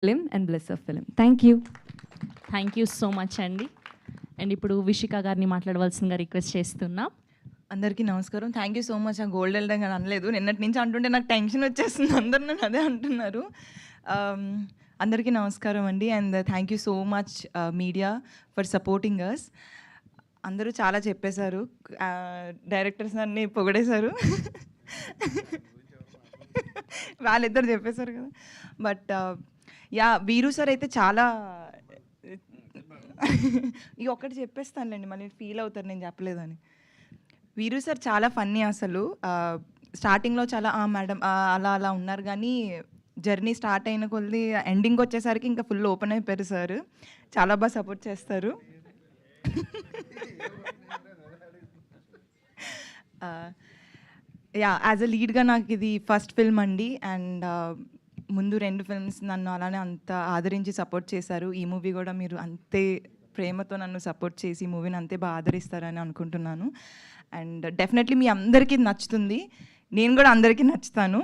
film and bliss of film. Thank you. Thank you so much అండి. And ఇప్పుడు విషిక గారిని మాట్లాడవలసిందిగా రిక్వెస్ట్ చేస్తున్నా. అందరికీ నమస్కారం. Thank you so much. ఆ గోల్డ్ వెళ్ళడం అని అనలేదు, నిన్నటి నుంచి అంటుంటే నాకు టెన్షన్ వచ్చేస్తుంది, అందరు నన్ను అదే అంటున్నారు. అందరికీ నమస్కారం అండి. And thank you so much media for supporting us. అందరూ చాలా చెప్పేశారు, డైరెక్టర్స్ అన్ని పొగిడేశారు, వాళ్ళిద్దరు చెప్పేశారు కదా. బట్ యా, వీరు సార్ అయితే చాలా ఇక ఒక్కటి చెప్పేస్తానులేండి, మళ్ళీ ఫీల్ అవుతారు నేను చెప్పలేదని. వీరు సార్ చాలా ఫన్నీ అసలు. స్టార్టింగ్లో చాలా మేడం అలా అలా ఉన్నారు, కానీ జర్నీ స్టార్ట్ అయిన కొద్ది ఎండింగ్ వచ్చేసరికి ఇంకా ఫుల్ ఓపెన్ అయిపోయారు సార్. చాలా బాగా సపోర్ట్ చేస్తారు. యా, యాజ్ అ లీడ్గా నాకు ఇది ఫస్ట్ ఫిల్మ్ అండి. అండ్ ముందు 2 ఫిల్మ్స్ నన్ను అలానే అంత ఆదరించి సపోర్ట్ చేశారు. ఈ మూవీ కూడా మీరు అంతే ప్రేమతో నన్ను సపోర్ట్ చేసి ఈ మూవీని అంతే బాగా ఆదరిస్తారని అనుకుంటున్నాను. అండ్ డెఫినెట్లీ మీ అందరికీ నచ్చుతుంది, నేను కూడా అందరికీ నచ్చుతాను.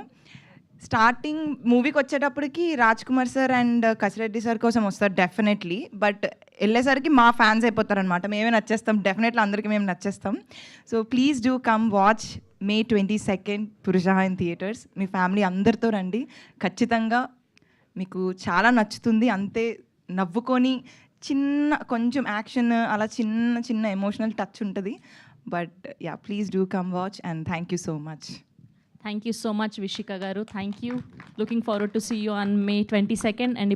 స్టార్టింగ్ మూవీకి వచ్చేటప్పటికి Raj Kumar sir and Kasireddy sir కోసం వస్తారు డెఫినెట్లీ. బట్ వెళ్ళేసరికి మా ఫ్యాన్స్ అయిపోతారనమాట, మేమే నచ్చేస్తాం, డెఫినెట్లీ అందరికీ మేము నచ్చేస్తాం. So please do come watch May 22nd Purushaha in theatres. మీ ఫ్యామిలీ అందరితో రండి, ఖచ్చితంగా మీకు చాలా నచ్చుతుంది. అంతే నవ్వుకొని చిన్న కొంచెం యాక్షన్ అలా చిన్న చిన్న ఎమోషనల్ టచ్ ఉంటుంది. But yeah, please do come watch and thank you so much. Thank you so much Vishika గారు. Thank you. Looking forward to see you on May 22nd. And